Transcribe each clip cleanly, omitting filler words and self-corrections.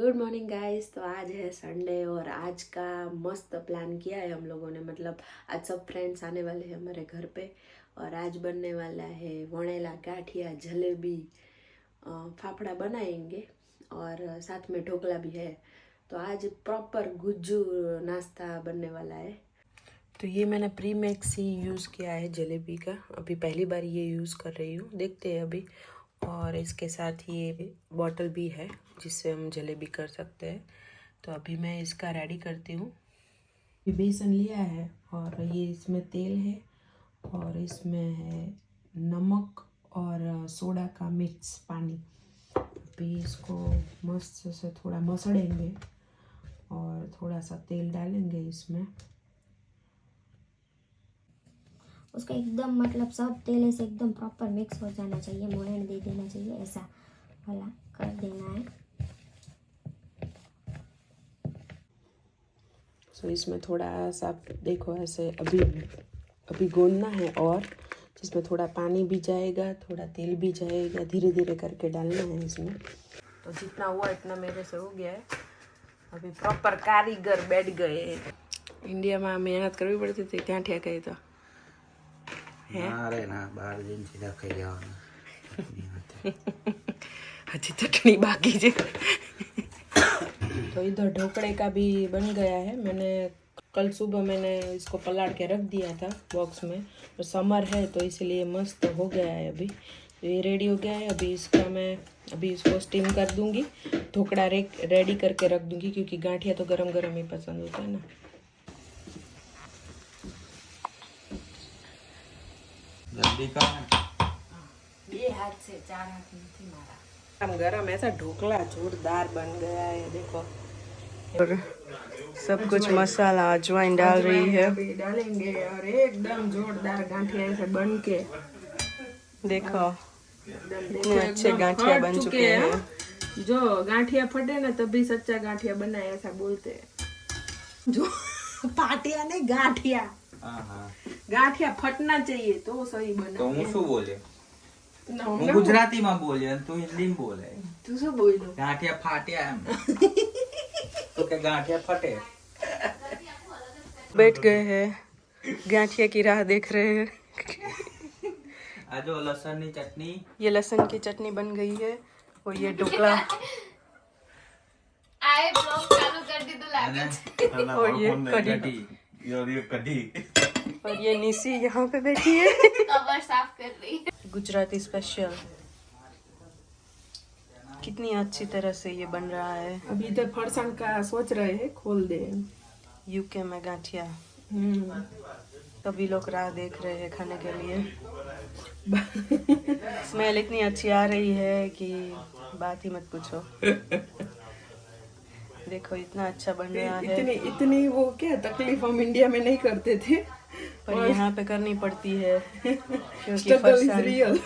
Good morning guys. तो आज है संडे और आज का मस्त प्लान किया है हम लोगों ने। मतलब आज सब फ्रेंड्स आने वाले हैं हमारे घर पे और आज बनने वाला है वणेला, गाठिया, जलेबी, फाफड़ा बनाएंगे और साथ में ढोकला भी है। तो आज प्रॉपर गुज्जू नाश्ता बनने वाला है। तो ये मैंने प्री मिक्स ही यूज़ किया है जलेबी का। अभी पहली बार ये यूज़ कर रही हूँ, देखते हैं अभी। और इसके साथ ये बॉटल भी है जिससे हम जलेबी कर सकते हैं। तो अभी मैं इसका रेडी करती हूँ। ये बेसन लिया है और ये इसमें तेल है और इसमें है नमक और सोडा का मिक्स पानी। अभी इसको मस्त से थोड़ा मसड़ेंगे और थोड़ा सा तेल डालेंगे इसमें। उसको एकदम मतलब सब तेल से एकदम प्रॉपर मिक्स हो जाना चाहिए, मोयन दे देना चाहिए, ऐसा वाला कर देना है। तो इसमें थोड़ा सा देखो ऐसे अभी गूंदना है और जिसमें थोड़ा पानी भी जाएगा, थोड़ा तेल भी जाएगा, धीरे धीरे करके डालना है इसमें। तो जितना हुआ इतना मेरे से हो गया है। अभी प्रॉपर कारीगर बैठ गए हैं। इंडिया में मेहनत करवी पड़ती थी, क्या ठेक है तो अच्छी चटनी बाकी है। तो इधर ढोकड़े का भी बन गया है। कल सुबह मैंने इसको पलाट के रख दिया था बॉक्स में, और समर है तो इसलिए मस्त हो गया है। अभी तो ये रेडी हो गया है। अभी इसको स्टीम कर दूंगी, ढोकड़ा रेडी करके रख दूंगी क्योंकि गांठिया तो गरम गरम ही पसंद होता है ना। जल्दी कर। ये हाथ से, 4 हाथ नहीं मारा। गरम गरम ऐसा ढोकला जोरदार बन गया है, देखो। और सब कुछ मसाला अजवाइन डाल रही है, अभी डालेंगे और एकदम जोरदार गांठिया ऐसे बन के देखो। इतने अच्छे गांठिया बन चुके हैं। जो गांठिया फटे ना तभी सच्चा गांठिया बना है, ऐसा बोलते हैं। जो पाटिया नहीं, गांठिया। गांठिया फटना चाहिए तो सही बना। तो હું શું બોલે? હું ગુજરાતીમાં બોલે અને તું હિન્દીમાં બોલે. તું શું બોલ્યો? ગાંઠિયા ફાટ્યા એમ. તો કે ગાંઠિયા ફटे. बैठ गए हैं, गांठिया की राह देख रहे हैं। આ જો લસણની ચટણી. ये लहसुन की चटनी बन गई है और ये ढोकला आए ब्लॉग चालू कर दी तो અને और ये कढ़ी ये कढ़ी. और ये निशी यहाँ पे बैठी है कवर साफ कर रही है। गुजराती स्पेशल। कितनी अच्छी तरह से ये बन रहा है। अभी इधर फरसाण का सोच रहे हैं खोल दे। यूके में गांठिया, सभी लोग राह देख रहे हैं खाने के लिए। स्मेल इतनी अच्छी आ रही है कि बात ही मत पूछो। देखो इतना अच्छा बन रहा है। इतनी वो क्या तकलीफ हम इंडिया में नहीं करते थे, पर यहाँ पे करनी पड़ती है क्योंकि फरसाण रियल।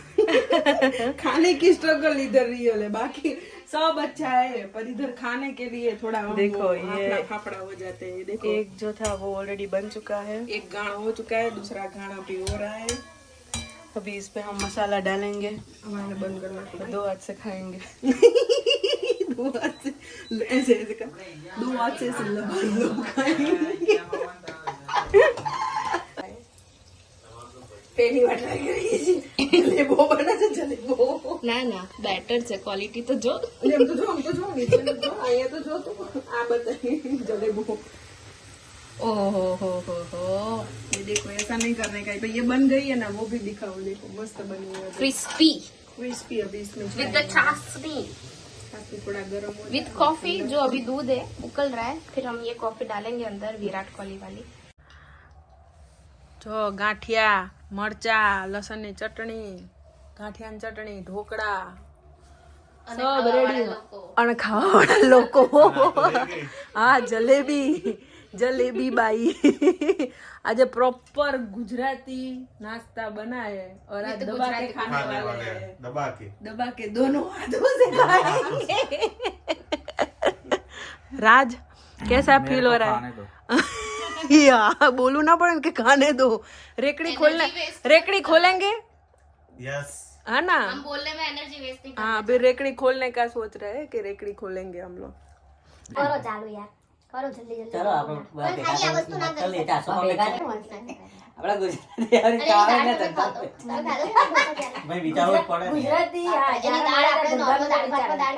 खाने की स्ट्रगल इधर रियल है, बाकी सब अच्छा है, पर इधर खाने के लिए थोड़ा देखो ये फाफड़ा हो जाते हैं। देखो एक जो था वो ऑलरेडी बन चुका है, एक गाढ़ा हो चुका है, दूसरा गाढ़ा भी हो रहा है। अभी इस पे हम मसाला डालेंगे। हमारे बंद करना पड़ेगा, 2 हाथ से खाएंगे। 2 हाथ से ऐसे कर, 2 हाथ से खाएंगे। પહેલી વાર ટ્રાય કરી છે જલેબો બને છે, જલેબો ના ના બેટર છે, ક્વોલિટી તો જો। એમ તો જો નીચે જો, અહીંયા તો જો, તો આ બતાવી જલેબો। ओहो हो ये देखो, ऐसा नहीं करने का। ये बन गई है ना, वो भी दिखाओ। देखो मस्त बनी है, क्रिस्पी अभी इसमें विद द चाशनी, थोड़ा गर्म हो विद कॉफी। जो अभी दूध है उकल रहा है, फिर हम ये कॉफी डालेंगे अंदर, विराट कोहली वाली। जो गांठिया, मरचा, लसन ની ચટણી, ગાંઠિયાની ચટણી, ઢોકળા सब रेडी। અને ખાવાવાળા લોકો હા, जलेबी बाई आज प्रॉपर गुजराती नाश्ता बना है और आज दबा के खाने वाले हैं। दबा के दोनों हाथों से खाएंगे। राज कैसा फील हो रहा है? या बोलू ना पड़े कि खाने दो। रेकड़ी खोलेंगे। यस, है ना, हम बोलने में एनर्जी वेस्ट नहीं। हाँ, अभी रेकड़ी खोलने का सोच रहे हैं कि रेकड़ी खोलेंगे हम लोग। કરો ચાલુ યાર, કરો જલ્દી જલ્દી. ચલો આપણે પણ ખાલી આ વસ્તુ ના કરી ચાલીએ, ચારસો માં શકો. આપણા ગુજરાતી યાર ખાવા ને ધંધા ભાઈ વિચારવું જ પડે ને. ગુજરાતી હા, એની દાળ આપણે normal દાળ ભાત માં દાળ